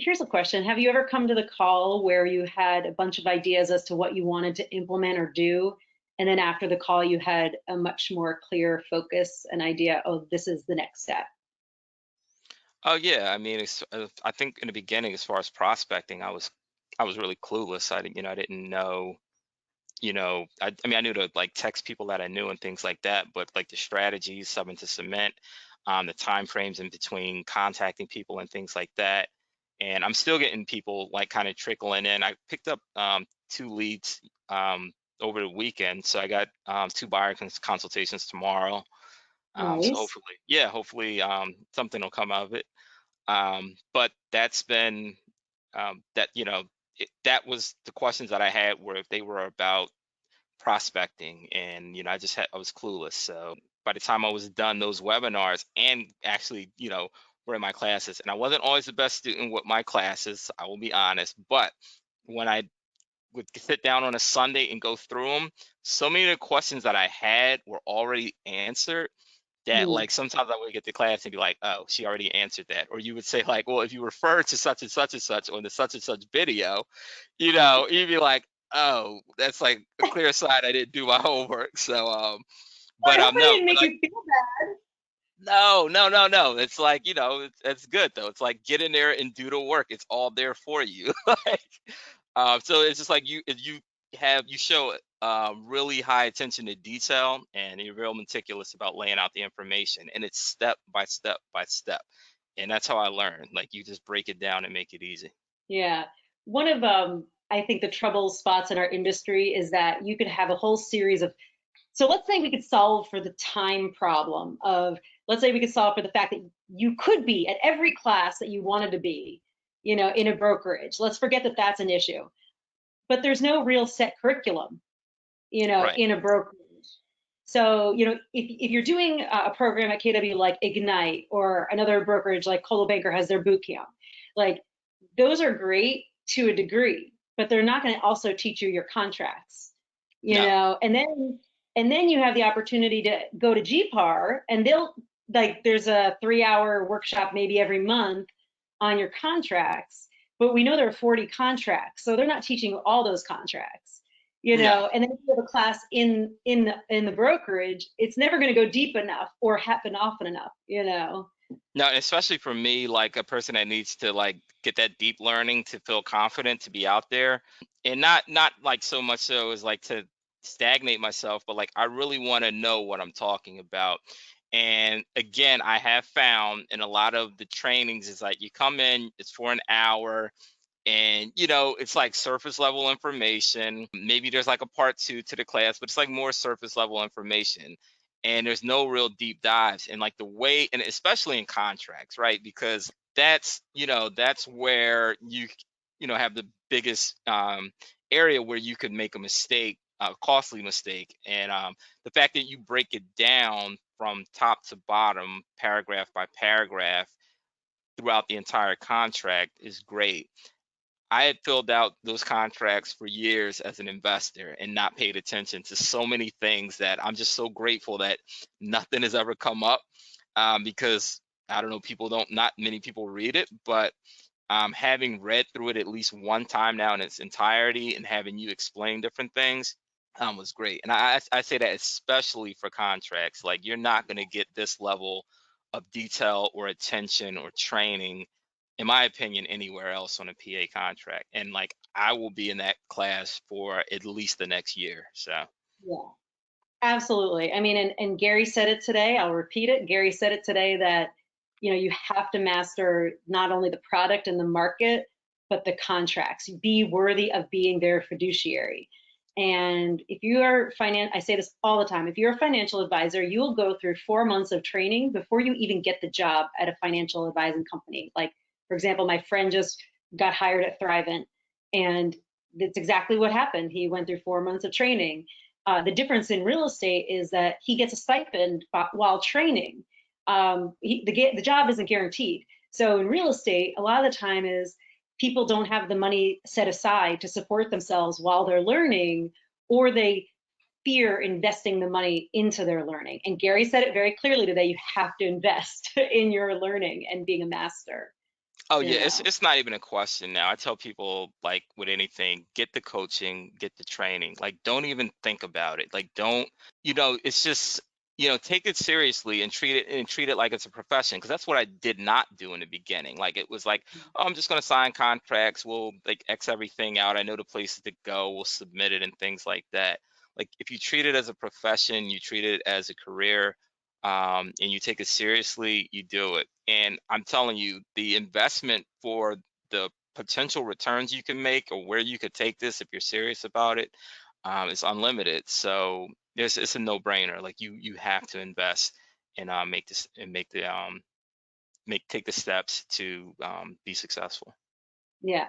here's a question. Have you ever come to the call where you had a bunch of ideas as to what you wanted to implement or do, and then after the call you had a much more clear focus and idea, oh, this is the next step? Oh yeah, I mean, I think in the beginning, as far as prospecting, I was really clueless. I didn't know. I mean, I knew to like text people that I knew and things like that, but like the strategies, something to cement, the time frames in between contacting people and things like that. And I'm still getting people like kind of trickling in. I picked up two leads over the weekend, so I got two buyer consultations tomorrow. So Nice. hopefully, yeah, hopefully something will come out of it. But that's been that that was the questions that I had were if they were about prospecting, and I was clueless. So by the time I was done those webinars and actually were in my classes, and I wasn't always the best student with my classes, I will be honest, but when I would sit down on a Sunday and go through them, so many of the questions that I had were already answered that Mm. like sometimes I would get to class and be like, oh, she already answered that. Or you would say like, well, if you refer to such and such on the such and such video, you'd be like, oh, that's like a clear sign I didn't do my homework. So Well, I hope I no, didn't but make like you feel bad. no, no, no, no. It's like, it's good though. It's like get in there and do the work. It's all there for you. Like so it's just like you show really high attention to detail, and you're real meticulous about laying out the information, and it's step by step by step. And that's how I learn. Like you just break it down and make it easy. Yeah. One of I think the trouble spots in our industry is that you could have a whole series of, so let's say we could solve for the time problem of, let's say we could solve for the fact that you could be at every class that you wanted to be, in a brokerage. Let's forget that that's an issue. But there's no real set curriculum, Right. in a brokerage. So, if you're doing a program at KW like Ignite or another brokerage like Coldwell Banker has their boot camp, like those are great to a degree, but they're not going to also teach you your contracts, No. and then you have the opportunity to go to GPAR and they'll, like, there's a 3-hour workshop maybe every month on your contracts, but we know there are 40 contracts, so they're not teaching all those contracts. No. And then if you have a class in the brokerage, it's never going to go deep enough or happen often enough. No, especially for me, like a person that needs to like get that deep learning to feel confident to be out there, and not like so much so as like to stagnate myself, but like I really want to know what I'm talking about. And again, I have found in a lot of the trainings is like you come in, it's for an hour, and it's like surface level information. Maybe there's like a part two to the class, but it's like more surface level information, and there's no real deep dives. And like the way, and especially in contracts, right? Because that's where you have the biggest area where you could make a mistake, a costly mistake. And the fact that you break it down from top to bottom, paragraph by paragraph, throughout the entire contract is great. I had filled out those contracts for years as an investor and not paid attention to so many things that I'm just so grateful that nothing has ever come up, because I don't know, not many people read it, but having read through it at least one time now in its entirety and having you explain different things was great. And I say that especially for contracts. Like you're not going to get this level of detail or attention or training, in my opinion, anywhere else on a PA contract. And like I will be in that class for at least the next year. So Yeah, absolutely. I mean, and Gary said it today. I'll repeat it. Gary said it today that, you have to master not only the product and the market, but the contracts. Be worthy of being their fiduciary. And if you are I say this all the time, if you're a financial advisor, you will go through 4 months of training before you even get the job at a financial advising company. Like, for example, my friend just got hired at Thrivent, and that's exactly what happened. He went through 4 months of training. The difference in real estate is that he gets a stipend while training. The job isn't guaranteed. So in real estate, a lot of the time is people don't have the money set aside to support themselves while they're learning, or they fear investing the money into their learning. And Gary said it very clearly today, you have to invest in your learning and being a master. Oh you yeah, know. it's not even a question now. I tell people like with anything, get the coaching, get the training. Like don't even think about it. Like don't, it's just, take it seriously and treat it like it's a profession because that's what I did not do in the beginning. Like it was like, oh, I'm just going to sign contracts, we'll like X everything out. I know the places to go, we'll submit it and things like that. Like if you treat it as a profession, you treat it as a career, and you take it seriously, you do it. And I'm telling you, the investment for the potential returns you can make or where you could take this if you're serious about it, is unlimited. So it's a no-brainer. Like you have to invest and make this and make take the steps to be successful. Yeah.